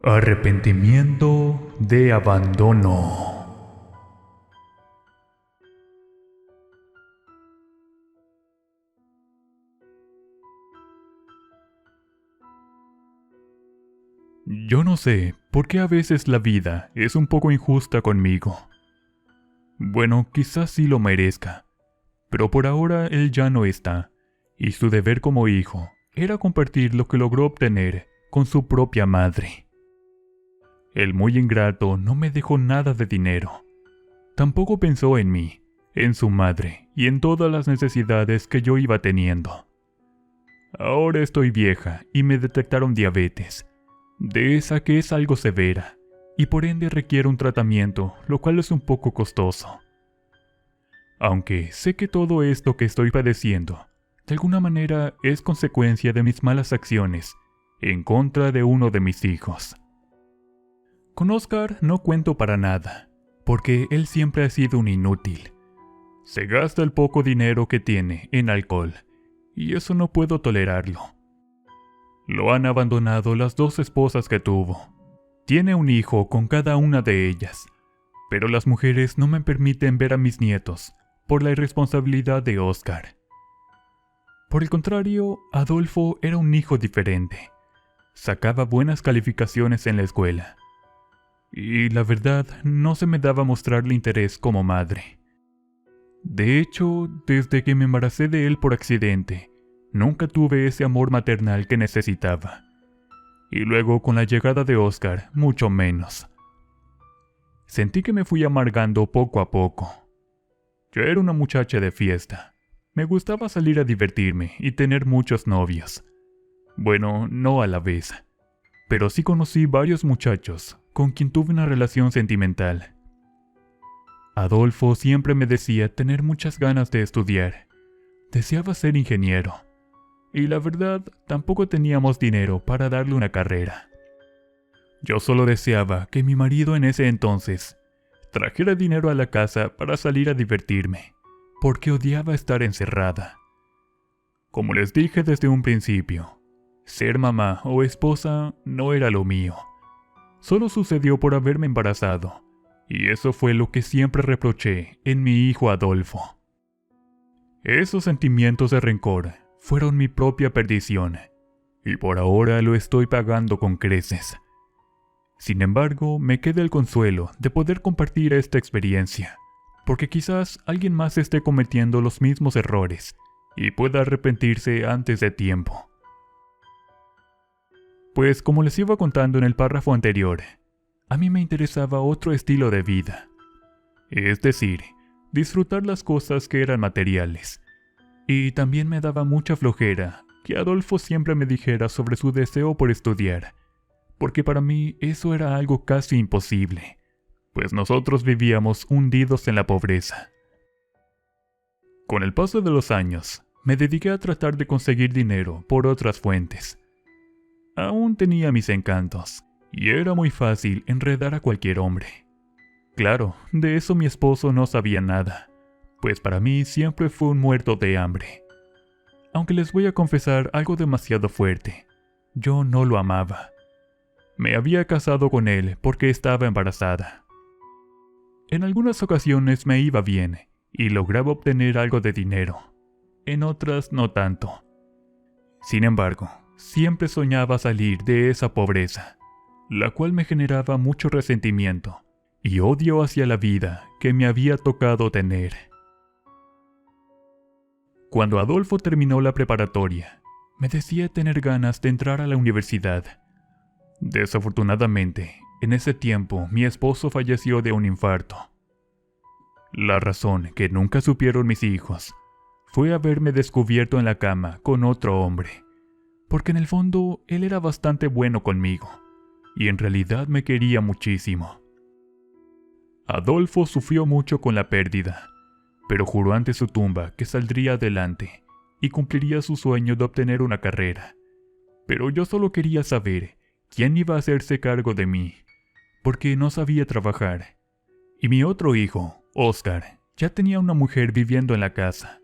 Arrepentimiento de abandono. Yo no sé por qué a veces la vida es un poco injusta conmigo. Bueno, quizás sí lo merezca, pero por ahora él ya no está, y su deber como hijo era compartir lo que logró obtener con su propia madre. El muy ingrato no me dejó nada de dinero. Tampoco pensó en mí, en su madre y en todas las necesidades que yo iba teniendo. Ahora estoy vieja y me detectaron diabetes, de esa que es algo severa, y por ende requiere un tratamiento, lo cual es un poco costoso. Aunque sé que todo esto que estoy padeciendo, de alguna manera es consecuencia de mis malas acciones en contra de uno de mis hijos. Con Oscar no cuento para nada, porque él siempre ha sido un inútil. Se gasta el poco dinero que tiene en alcohol, y eso no puedo tolerarlo. Lo han abandonado las dos esposas que tuvo. Tiene un hijo con cada una de ellas, pero las mujeres no me permiten ver a mis nietos por la irresponsabilidad de Oscar. Por el contrario, Adolfo era un hijo diferente. Sacaba buenas calificaciones en la escuela. Y la verdad, no se me daba mostrarle interés como madre. De hecho, desde que me embaracé de él por accidente, nunca tuve ese amor maternal que necesitaba. Y luego con la llegada de Oscar, mucho menos. Sentí que me fui amargando poco a poco. Yo era una muchacha de fiesta. Me gustaba salir a divertirme y tener muchos novios. Bueno, no a la vez. Pero sí conocí varios muchachos con quien tuve una relación sentimental. Adolfo siempre me decía tener muchas ganas de estudiar. Deseaba ser ingeniero. Y la verdad, tampoco teníamos dinero para darle una carrera. Yo solo deseaba que mi marido en ese entonces trajera dinero a la casa para salir a divertirme, porque odiaba estar encerrada. Como les dije desde un principio, ser mamá o esposa no era lo mío. Solo sucedió por haberme embarazado, y eso fue lo que siempre reproché en mi hijo Adolfo. Esos sentimientos de rencor fueron mi propia perdición, y por ahora lo estoy pagando con creces. Sin embargo, me queda el consuelo de poder compartir esta experiencia, porque quizás alguien más esté cometiendo los mismos errores y pueda arrepentirse antes de tiempo. Pues como les iba contando en el párrafo anterior, a mí me interesaba otro estilo de vida. Es decir, disfrutar las cosas que eran materiales. Y también me daba mucha flojera que Adolfo siempre me dijera sobre su deseo por estudiar, porque para mí eso era algo casi imposible, pues nosotros vivíamos hundidos en la pobreza. Con el paso de los años, me dediqué a tratar de conseguir dinero por otras fuentes. Aún tenía mis encantos, y era muy fácil enredar a cualquier hombre. Claro, de eso mi esposo no sabía nada, pues para mí siempre fue un muerto de hambre. Aunque les voy a confesar algo demasiado fuerte, yo no lo amaba. Me había casado con él porque estaba embarazada. En algunas ocasiones me iba bien, y lograba obtener algo de dinero. En otras no tanto. Sin embargo, siempre soñaba salir de esa pobreza, la cual me generaba mucho resentimiento y odio hacia la vida que me había tocado tener. Cuando Adolfo terminó la preparatoria, me decía tener ganas de entrar a la universidad. Desafortunadamente, en ese tiempo mi esposo falleció de un infarto. La razón que nunca supieron mis hijos fue haberme descubierto en la cama con otro hombre, porque en el fondo él era bastante bueno conmigo, y en realidad me quería muchísimo. Adolfo sufrió mucho con la pérdida, pero juró ante su tumba que saldría adelante y cumpliría su sueño de obtener una carrera. Pero yo solo quería saber quién iba a hacerse cargo de mí, porque no sabía trabajar. Y mi otro hijo, Oscar, ya tenía una mujer viviendo en la casa.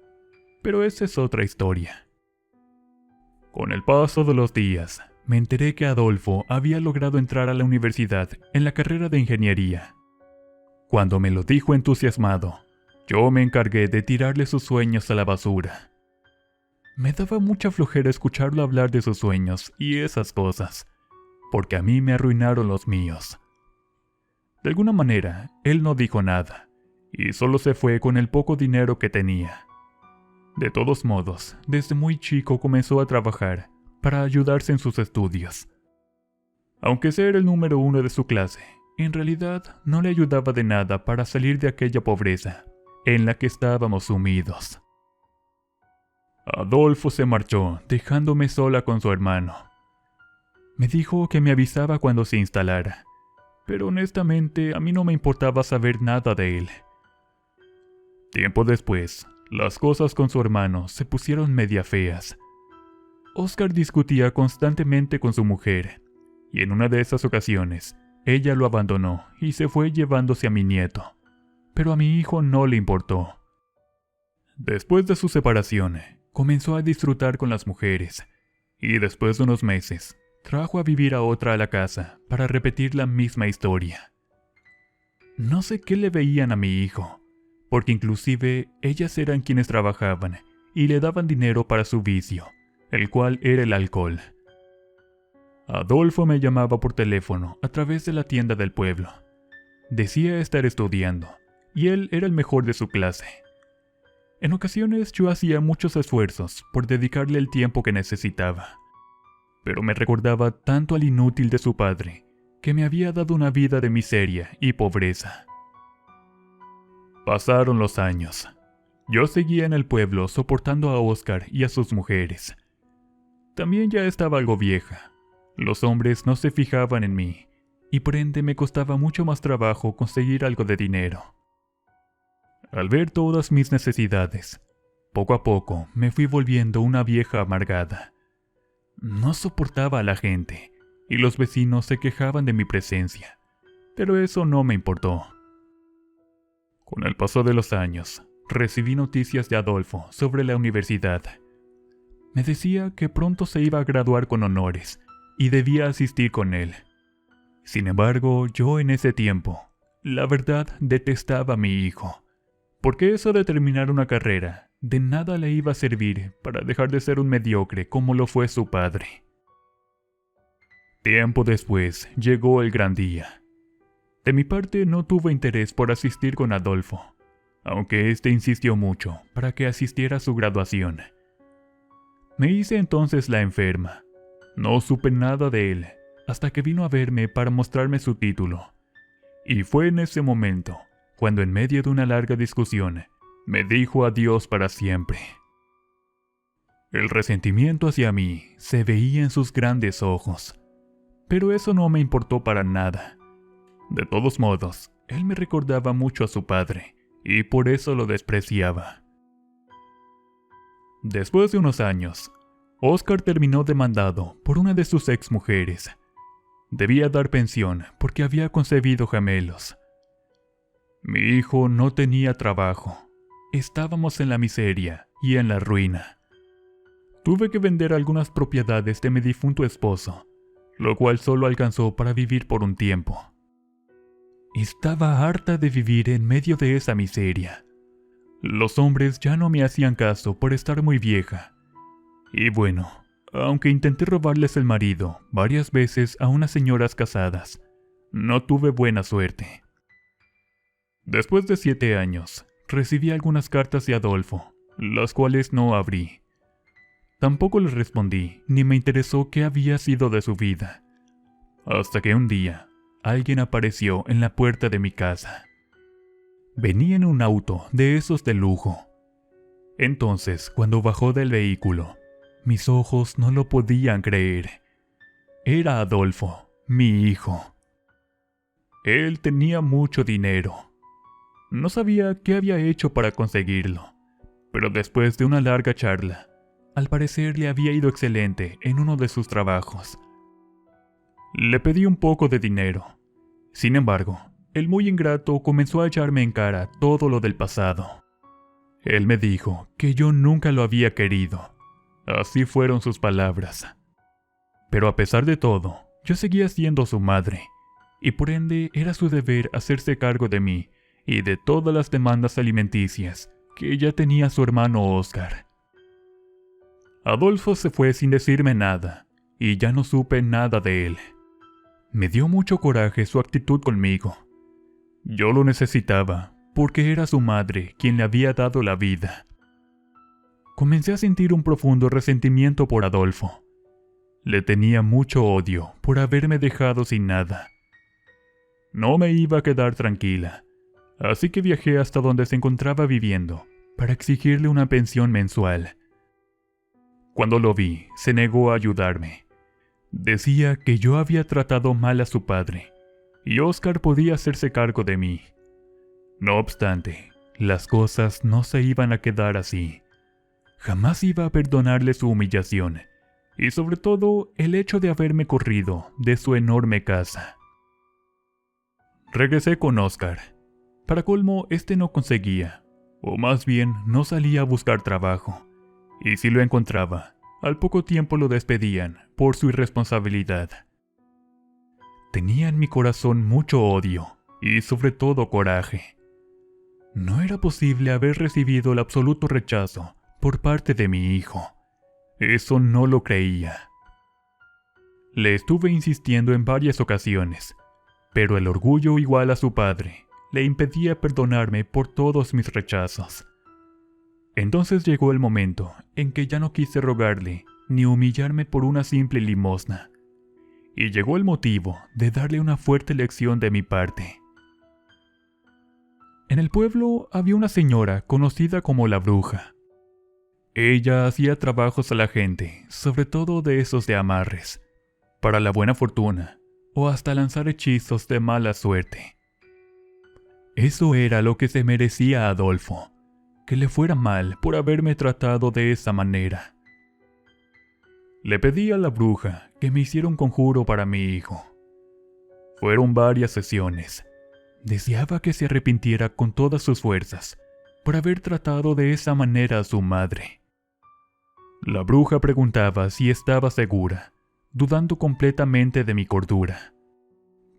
Pero esa es otra historia. Con el paso de los días, me enteré que Adolfo había logrado entrar a la universidad en la carrera de ingeniería. Cuando me lo dijo entusiasmado, yo me encargué de tirarle sus sueños a la basura. Me daba mucha flojera escucharlo hablar de sus sueños y esas cosas, porque a mí me arruinaron los míos. De alguna manera, él no dijo nada, y solo se fue con el poco dinero que tenía. De todos modos, desde muy chico comenzó a trabajar para ayudarse en sus estudios. Aunque ser el número 1 de su clase, en realidad no le ayudaba de nada para salir de aquella pobreza en la que estábamos sumidos. Adolfo se marchó, dejándome sola con su hermano. Me dijo que me avisaba cuando se instalara, pero honestamente a mí no me importaba saber nada de él. Tiempo después, las cosas con su hermano se pusieron media feas. Oscar discutía constantemente con su mujer, y en una de esas ocasiones, ella lo abandonó y se fue llevándose a mi nieto, pero a mi hijo no le importó. Después de su separación, comenzó a disfrutar con las mujeres, y después de unos meses, trajo a vivir a otra a la casa para repetir la misma historia. No sé qué le veían a mi hijo, porque inclusive ellas eran quienes trabajaban y le daban dinero para su vicio, el cual era el alcohol. Adolfo me llamaba por teléfono a través de la tienda del pueblo. Decía estar estudiando, y él era el mejor de su clase. En ocasiones yo hacía muchos esfuerzos por dedicarle el tiempo que necesitaba, pero me recordaba tanto al inútil de su padre, que me había dado una vida de miseria y pobreza. Pasaron los años. Yo seguía en el pueblo soportando a Oscar y a sus mujeres. También ya estaba algo vieja. Los hombres no se fijaban en mí, y por ende me costaba mucho más trabajo conseguir algo de dinero. Al ver todas mis necesidades, poco a poco me fui volviendo una vieja amargada. No soportaba a la gente, y los vecinos se quejaban de mi presencia, pero eso no me importó. Con el paso de los años, recibí noticias de Adolfo sobre la universidad. Me decía que pronto se iba a graduar con honores, y debía asistir con él. Sin embargo, yo en ese tiempo, la verdad, detestaba a mi hijo, porque eso de terminar una carrera de nada le iba a servir para dejar de ser un mediocre como lo fue su padre. Tiempo después llegó el gran día. De mi parte no tuve interés por asistir con Adolfo, aunque éste insistió mucho para que asistiera a su graduación. Me hice entonces la enferma. No supe nada de él hasta que vino a verme para mostrarme su título. Y fue en ese momento cuando en medio de una larga discusión me dijo adiós para siempre. El resentimiento hacia mí se veía en sus grandes ojos, pero eso no me importó para nada. De todos modos, él me recordaba mucho a su padre, y por eso lo despreciaba. Después de unos años, Oscar terminó demandado por una de sus exmujeres. Debía dar pensión porque había concebido gemelos. Mi hijo no tenía trabajo. Estábamos en la miseria y en la ruina. Tuve que vender algunas propiedades de mi difunto esposo, lo cual solo alcanzó para vivir por un tiempo. Estaba harta de vivir en medio de esa miseria. Los hombres ya no me hacían caso por estar muy vieja. Y bueno, aunque intenté robarles el marido varias veces a unas señoras casadas, no tuve buena suerte. Después de 7 años, recibí algunas cartas de Adolfo, las cuales no abrí. Tampoco les respondí, ni me interesó qué había sido de su vida. Hasta que un día, alguien apareció en la puerta de mi casa. Venía en un auto de esos de lujo. Entonces, cuando bajó del vehículo, mis ojos no lo podían creer. Era Adolfo, mi hijo. Él tenía mucho dinero. No sabía qué había hecho para conseguirlo, pero después de una larga charla, al parecer le había ido excelente en uno de sus trabajos. Le pedí un poco de dinero. Sin embargo, el muy ingrato comenzó a echarme en cara todo lo del pasado. Él me dijo que yo nunca lo había querido. Así fueron sus palabras. Pero a pesar de todo, yo seguía siendo su madre, y por ende era su deber hacerse cargo de mí y de todas las demandas alimenticias que ya tenía su hermano Oscar. Adolfo se fue sin decirme nada, y ya no supe nada de él. Me dio mucho coraje su actitud conmigo. Yo lo necesitaba, porque era su madre quien le había dado la vida. Comencé a sentir un profundo resentimiento por Adolfo. Le tenía mucho odio por haberme dejado sin nada. No me iba a quedar tranquila, así que viajé hasta donde se encontraba viviendo para exigirle una pensión mensual. Cuando lo vi, se negó a ayudarme. Decía que yo había tratado mal a su padre, y Oscar podía hacerse cargo de mí. No obstante, las cosas no se iban a quedar así. Jamás iba a perdonarle su humillación, y sobre todo el hecho de haberme corrido de su enorme casa. Regresé con Oscar. Para colmo, este no conseguía, o más bien no salía a buscar trabajo, y si lo encontraba, al poco tiempo lo despedían por su irresponsabilidad. Tenía en mi corazón mucho odio y sobre todo coraje. No era posible haber recibido el absoluto rechazo por parte de mi hijo. Eso no lo creía. Le estuve insistiendo en varias ocasiones, pero el orgullo igual a su padre le impedía perdonarme por todos mis rechazos. Entonces llegó el momento en que ya no quise rogarle ni humillarme por una simple limosna. Y llegó el motivo de darle una fuerte lección de mi parte. En el pueblo había una señora conocida como la bruja. Ella hacía trabajos a la gente, sobre todo de esos de amarres, para la buena fortuna, o hasta lanzar hechizos de mala suerte. Eso era lo que se merecía a Adolfo, que le fuera mal por haberme tratado de esa manera. Le pedí a la bruja que me hiciera un conjuro para mi hijo. Fueron varias sesiones. Deseaba que se arrepintiera con todas sus fuerzas por haber tratado de esa manera a su madre. La bruja preguntaba si estaba segura, dudando completamente de mi cordura.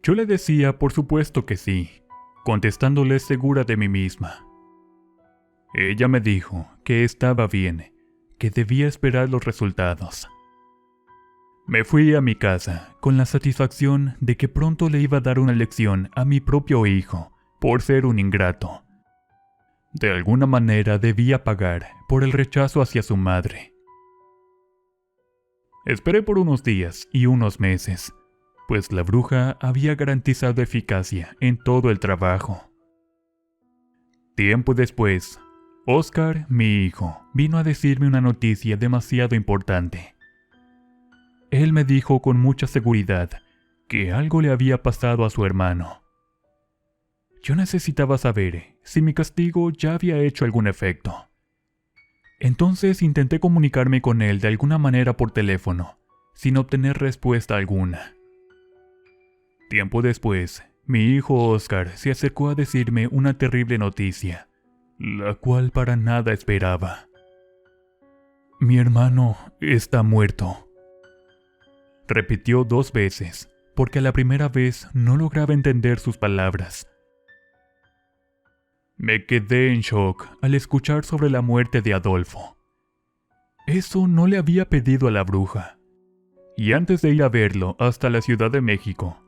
Yo le decía por supuesto que sí, contestándole segura de mí misma. Ella me dijo que estaba bien, que debía esperar los resultados. Me fui a mi casa con la satisfacción de que pronto le iba a dar una lección a mi propio hijo por ser un ingrato. De alguna manera debía pagar por el rechazo hacia su madre. Esperé por unos días y unos meses, pues la bruja había garantizado eficacia en todo el trabajo. Tiempo después, Oscar, mi hijo, vino a decirme una noticia demasiado importante. Él me dijo con mucha seguridad que algo le había pasado a su hermano. Yo necesitaba saber si mi castigo ya había hecho algún efecto. Entonces intenté comunicarme con él de alguna manera por teléfono, sin obtener respuesta alguna. Tiempo después, mi hijo Oscar se acercó a decirme una terrible noticia, la cual para nada esperaba. Mi hermano está muerto. Repitió 2 veces, porque a la primera vez no lograba entender sus palabras. Me quedé en shock al escuchar sobre la muerte de Adolfo. Eso no le había pedido a la bruja. Y antes de ir a verlo hasta la Ciudad de México,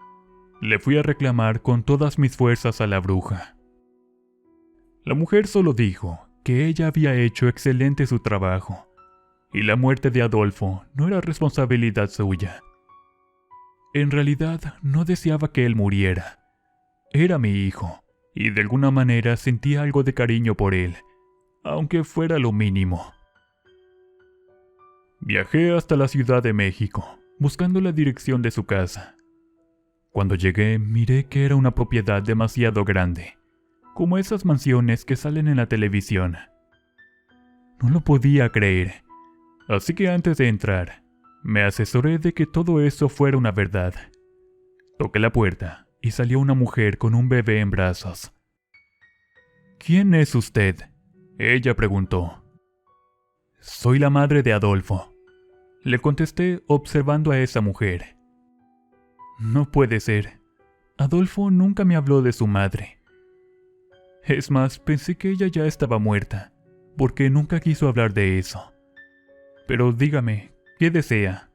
le fui a reclamar con todas mis fuerzas a la bruja. La mujer solo dijo que ella había hecho excelente su trabajo, y la muerte de Adolfo no era responsabilidad suya. En realidad no deseaba que él muriera. Era mi hijo, y de alguna manera sentía algo de cariño por él, aunque fuera lo mínimo. Viajé hasta la Ciudad de México, buscando la dirección de su casa. Cuando llegué, miré que era una propiedad demasiado grande, como esas mansiones que salen en la televisión. No lo podía creer, así que antes de entrar, me asesoré de que todo eso fuera una verdad. Toqué la puerta y salió una mujer con un bebé en brazos. ¿Quién es usted?, ella preguntó. Soy la madre de Adolfo, Le contesté observando a esa mujer. No puede ser. Adolfo nunca me habló de su madre. Es más, pensé que ella ya estaba muerta, porque nunca quiso hablar de eso. Pero dígame, ¿qué desea?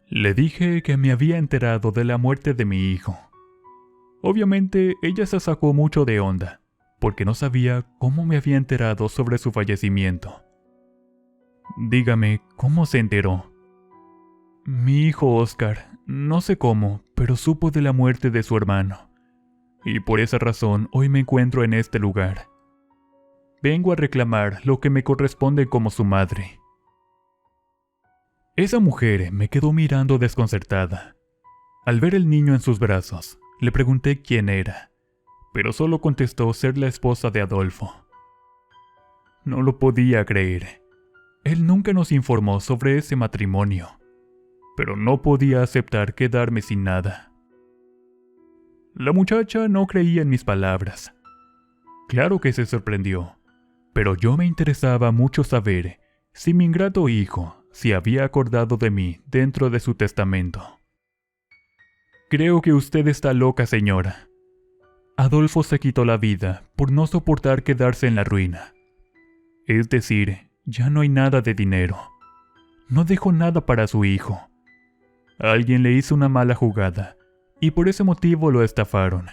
Le dije que me había enterado de la muerte de mi hijo. Obviamente ella se sacó mucho de onda, porque no sabía cómo me había enterado sobre su fallecimiento. Dígame, ¿cómo se enteró? Mi hijo Oscar, no sé cómo, pero supo de la muerte de su hermano. Y por esa razón hoy me encuentro en este lugar. Vengo a reclamar lo que me corresponde como su madre. Esa mujer me quedó mirando desconcertada. Al ver el niño en sus brazos, le pregunté quién era, pero solo contestó ser la esposa de Adolfo. No lo podía creer. Él nunca nos informó sobre ese matrimonio, pero no podía aceptar quedarme sin nada. La muchacha no creía en mis palabras. Claro que se sorprendió, pero yo me interesaba mucho saber si mi ingrato hijo se había acordado de mí dentro de su testamento. Creo que usted está loca, señora. Adolfo se quitó la vida por no soportar quedarse en la ruina. Es decir, ya no hay nada de dinero. No dejó nada para su hijo. Alguien le hizo una mala jugada y por ese motivo lo estafaron.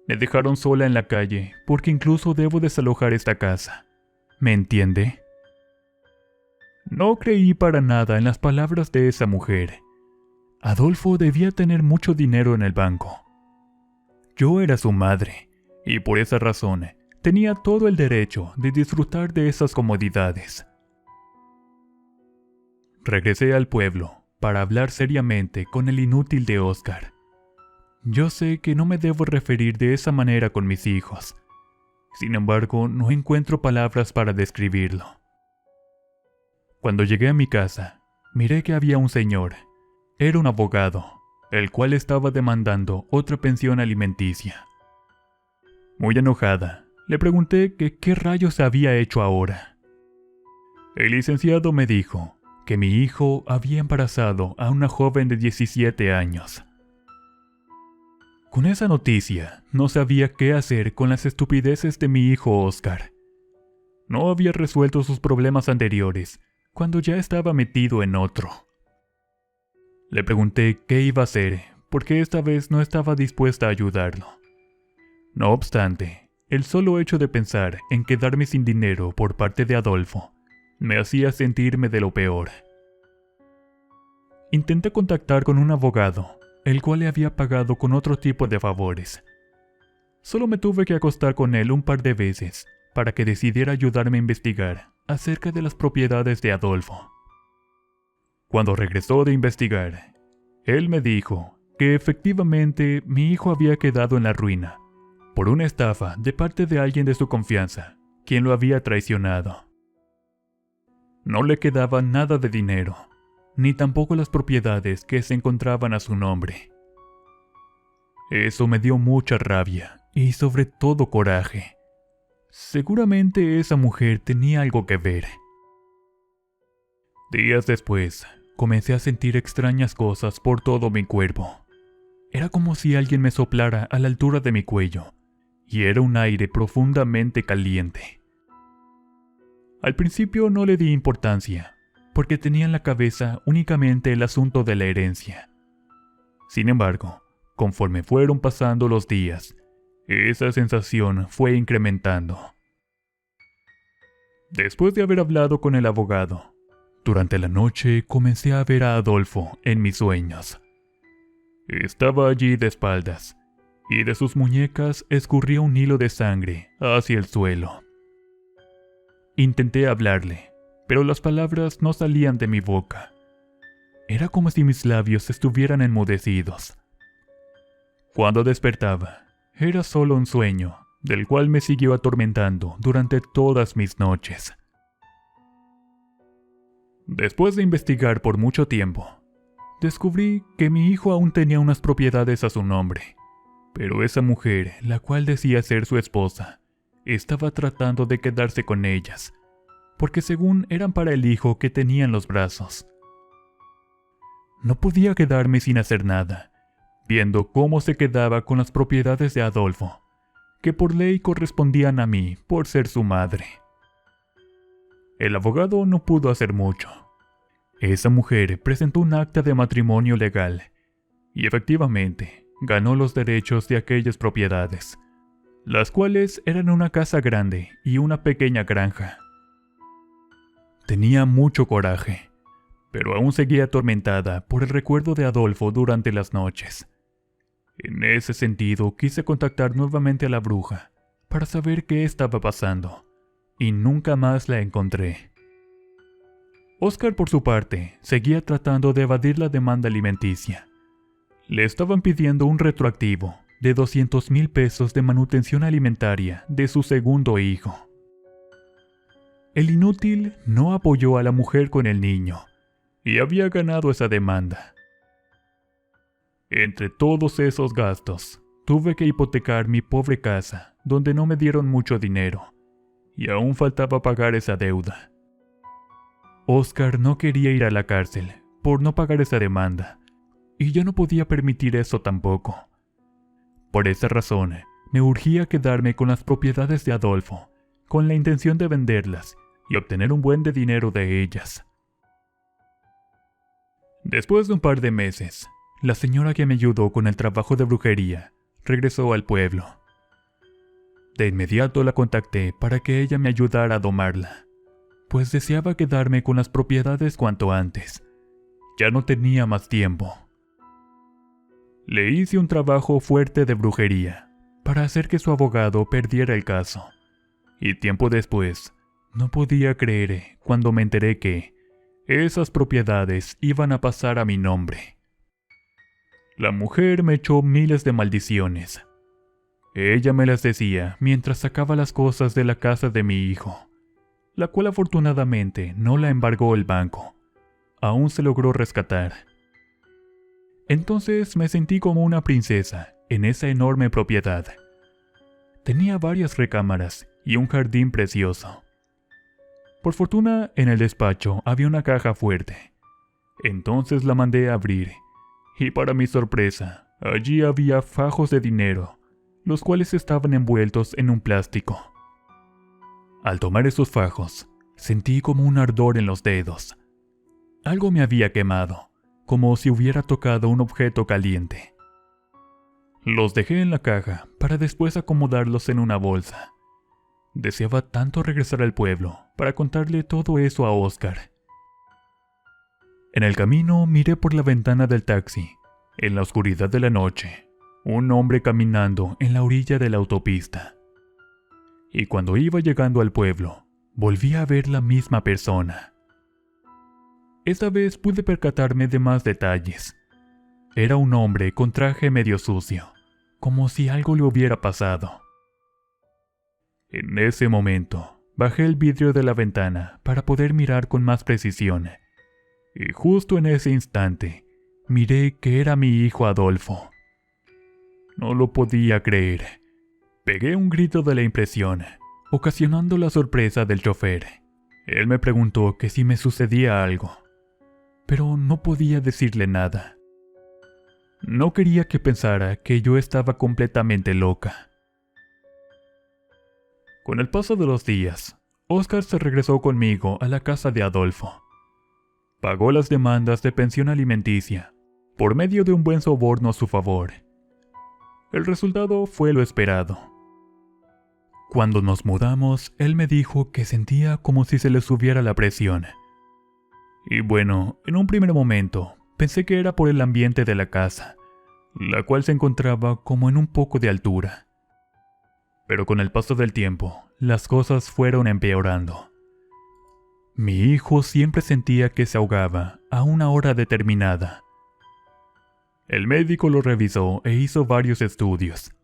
Me dejaron sola en la calle porque incluso debo desalojar esta casa. ¿Me entiende? No creí para nada en las palabras de esa mujer. Adolfo debía tener mucho dinero en el banco. Yo era su madre, y por esa razón tenía todo el derecho de disfrutar de esas comodidades. Regresé al pueblo para hablar seriamente con el inútil de Oscar. Yo sé que no me debo referir de esa manera con mis hijos. Sin embargo, no encuentro palabras para describirlo. Cuando llegué a mi casa, miré que había un señor. Era un abogado, el cual estaba demandando otra pensión alimenticia. Muy enojada, le pregunté que qué rayos había hecho ahora. El licenciado me dijo que mi hijo había embarazado a una joven de 17 años. Con esa noticia, no sabía qué hacer con las estupideces de mi hijo Oscar. No había resuelto sus problemas anteriores cuando ya estaba metido en otro. Le pregunté qué iba a hacer, porque esta vez no estaba dispuesta a ayudarlo. No obstante, el solo hecho de pensar en quedarme sin dinero por parte de Adolfo me hacía sentirme de lo peor. Intenté contactar con un abogado, el cual le había pagado con otro tipo de favores. Solo me tuve que acostar con él un par de veces para que decidiera ayudarme a investigar acerca de las propiedades de Adolfo. Cuando regresó de investigar, él me dijo que efectivamente mi hijo había quedado en la ruina por una estafa de parte de alguien de su confianza, quien lo había traicionado. No le quedaba nada de dinero, ni tampoco las propiedades que se encontraban a su nombre. Eso me dio mucha rabia y sobre todo coraje. Seguramente esa mujer tenía algo que ver. Días después, comencé a sentir extrañas cosas por todo mi cuerpo. Era como si alguien me soplara a la altura de mi cuello, y era un aire profundamente caliente. Al principio no le di importancia, porque tenía en la cabeza únicamente el asunto de la herencia. Sin embargo, conforme fueron pasando los días, esa sensación fue incrementando. Después de haber hablado con el abogado, durante la noche comencé a ver a Adolfo en mis sueños. Estaba allí de espaldas, y de sus muñecas escurría un hilo de sangre hacia el suelo. Intenté hablarle, pero las palabras no salían de mi boca. Era como si mis labios estuvieran enmudecidos. Cuando despertaba, era solo un sueño, del cual me siguió atormentando durante todas mis noches. Después de investigar por mucho tiempo, descubrí que mi hijo aún tenía unas propiedades a su nombre, pero esa mujer, la cual decía ser su esposa, estaba tratando de quedarse con ellas, porque según eran para el hijo que tenía en los brazos. No podía quedarme sin hacer nada, viendo cómo se quedaba con las propiedades de Adolfo, que por ley correspondían a mí por ser su madre. El abogado no pudo hacer mucho. Esa mujer presentó un acta de matrimonio legal, y efectivamente ganó los derechos de aquellas propiedades, las cuales eran una casa grande y una pequeña granja. Tenía mucho coraje, pero aún seguía atormentada por el recuerdo de Adolfo durante las noches. En ese sentido, quise contactar nuevamente a la bruja para saber qué estaba pasando, y nunca más la encontré. Oscar, por su parte, seguía tratando de evadir la demanda alimenticia. Le estaban pidiendo un retroactivo de 200,000 pesos de manutención alimentaria de su segundo hijo. El inútil no apoyó a la mujer con el niño, y había ganado esa demanda. Entre todos esos gastos, tuve que hipotecar mi pobre casa, donde no me dieron mucho dinero, y aún faltaba pagar esa deuda. Oscar no quería ir a la cárcel por no pagar esa demanda, y yo no podía permitir eso tampoco. Por esa razón, me urgía quedarme con las propiedades de Adolfo, con la intención de venderlas y obtener un buen de dinero de ellas. Después de un par de meses, la señora que me ayudó con el trabajo de brujería regresó al pueblo. De inmediato la contacté para que ella me ayudara a domarla, pues deseaba quedarme con las propiedades cuanto antes. Ya no tenía más tiempo. Le hice un trabajo fuerte de brujería para hacer que su abogado perdiera el caso. Y tiempo después, no podía creer cuando me enteré que esas propiedades iban a pasar a mi nombre. La mujer me echó miles de maldiciones. Ella me las decía mientras sacaba las cosas de la casa de mi hijo, la cual afortunadamente no la embargó el banco. Aún se logró rescatar. Entonces me sentí como una princesa en esa enorme propiedad. Tenía varias recámaras y un jardín precioso. Por fortuna, en el despacho había una caja fuerte. Entonces la mandé a abrir, y para mi sorpresa, allí había fajos de dinero, los cuales estaban envueltos en un plástico. Al tomar esos fajos, sentí como un ardor en los dedos. Algo me había quemado, como si hubiera tocado un objeto caliente. Los dejé en la caja para después acomodarlos en una bolsa. Deseaba tanto regresar al pueblo para contarle todo eso a Oscar. En el camino miré por la ventana del taxi, en la oscuridad de la noche, un hombre caminando en la orilla de la autopista. Y cuando iba llegando al pueblo, volví a ver la misma persona. Esta vez pude percatarme de más detalles. Era un hombre con traje medio sucio, como si algo le hubiera pasado. En ese momento, bajé el vidrio de la ventana para poder mirar con más precisión. Y justo en ese instante, miré que era mi hijo Adolfo. No lo podía creer. Pegué un grito de la impresión, ocasionando la sorpresa del chofer. Él me preguntó que si me sucedía algo, pero no podía decirle nada. No quería que pensara que yo estaba completamente loca. Con el paso de los días, Oscar se regresó conmigo a la casa de Adolfo. Pagó las demandas de pensión alimenticia por medio de un buen soborno a su favor. El resultado fue lo esperado. Cuando nos mudamos, él me dijo que sentía como si se le subiera la presión. Y bueno, en un primer momento, pensé que era por el ambiente de la casa, la cual se encontraba como en un poco de altura. Pero con el paso del tiempo, las cosas fueron empeorando. Mi hijo siempre sentía que se ahogaba a una hora determinada. El médico lo revisó e hizo varios estudios,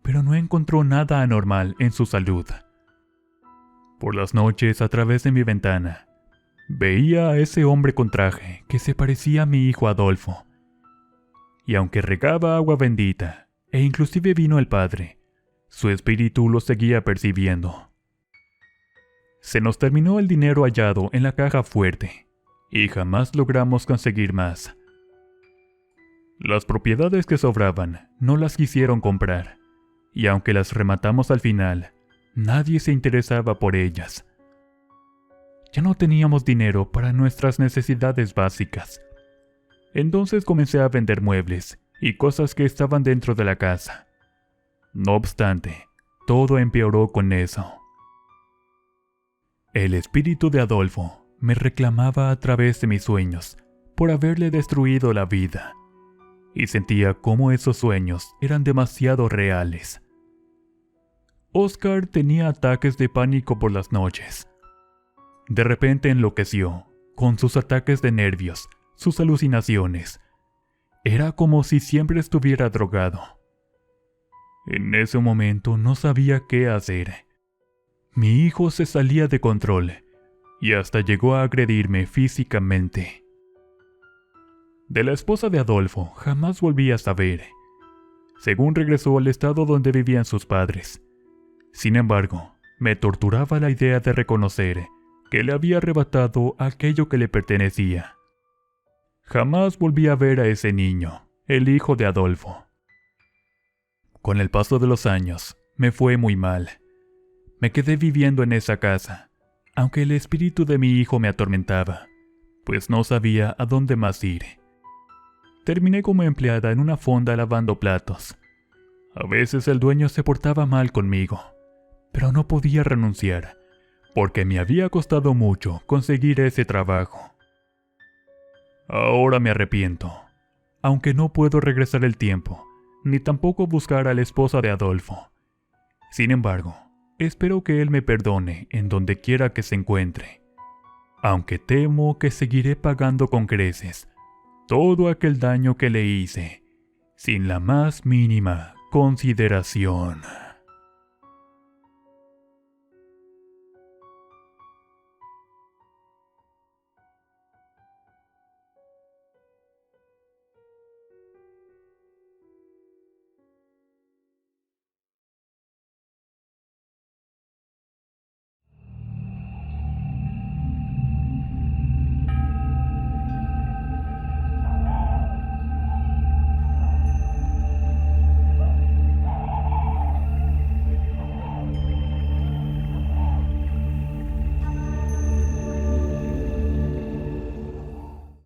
pero no encontró nada anormal en su salud. Por las noches, a través de mi ventana, veía a ese hombre con traje que se parecía a mi hijo Adolfo. Y aunque regaba agua bendita, e inclusive vino el padre, su espíritu lo seguía percibiendo. Se nos terminó el dinero hallado en la caja fuerte, y jamás logramos conseguir más. Las propiedades que sobraban no las quisieron comprar, y aunque las rematamos al final, nadie se interesaba por ellas. Ya no teníamos dinero para nuestras necesidades básicas. Entonces comencé a vender muebles y cosas que estaban dentro de la casa. No obstante, todo empeoró con eso. El espíritu de Adolfo me reclamaba a través de mis sueños por haberle destruido la vida, y sentía cómo esos sueños eran demasiado reales. Oscar tenía ataques de pánico por las noches. De repente enloqueció, con sus ataques de nervios, sus alucinaciones. Era como si siempre estuviera drogado. En ese momento no sabía qué hacer. Mi hijo se salía de control y hasta llegó a agredirme físicamente. De la esposa de Adolfo jamás volví a saber. Según regresó al estado donde vivían sus padres. Sin embargo, me torturaba la idea de reconocer que le había arrebatado aquello que le pertenecía. Jamás volví a ver a ese niño, el hijo de Adolfo. Con el paso de los años, me fue muy mal. Me quedé viviendo en esa casa, aunque el espíritu de mi hijo me atormentaba, pues no sabía a dónde más ir. Terminé como empleada en una fonda lavando platos. A veces el dueño se portaba mal conmigo, pero no podía renunciar, porque me había costado mucho conseguir ese trabajo. Ahora me arrepiento, aunque no puedo regresar el tiempo, ni tampoco buscar a la esposa de Adolfo. Sin embargo, espero que él me perdone en donde quiera que se encuentre, aunque temo que seguiré pagando con creces todo aquel daño que le hice, sin la más mínima consideración.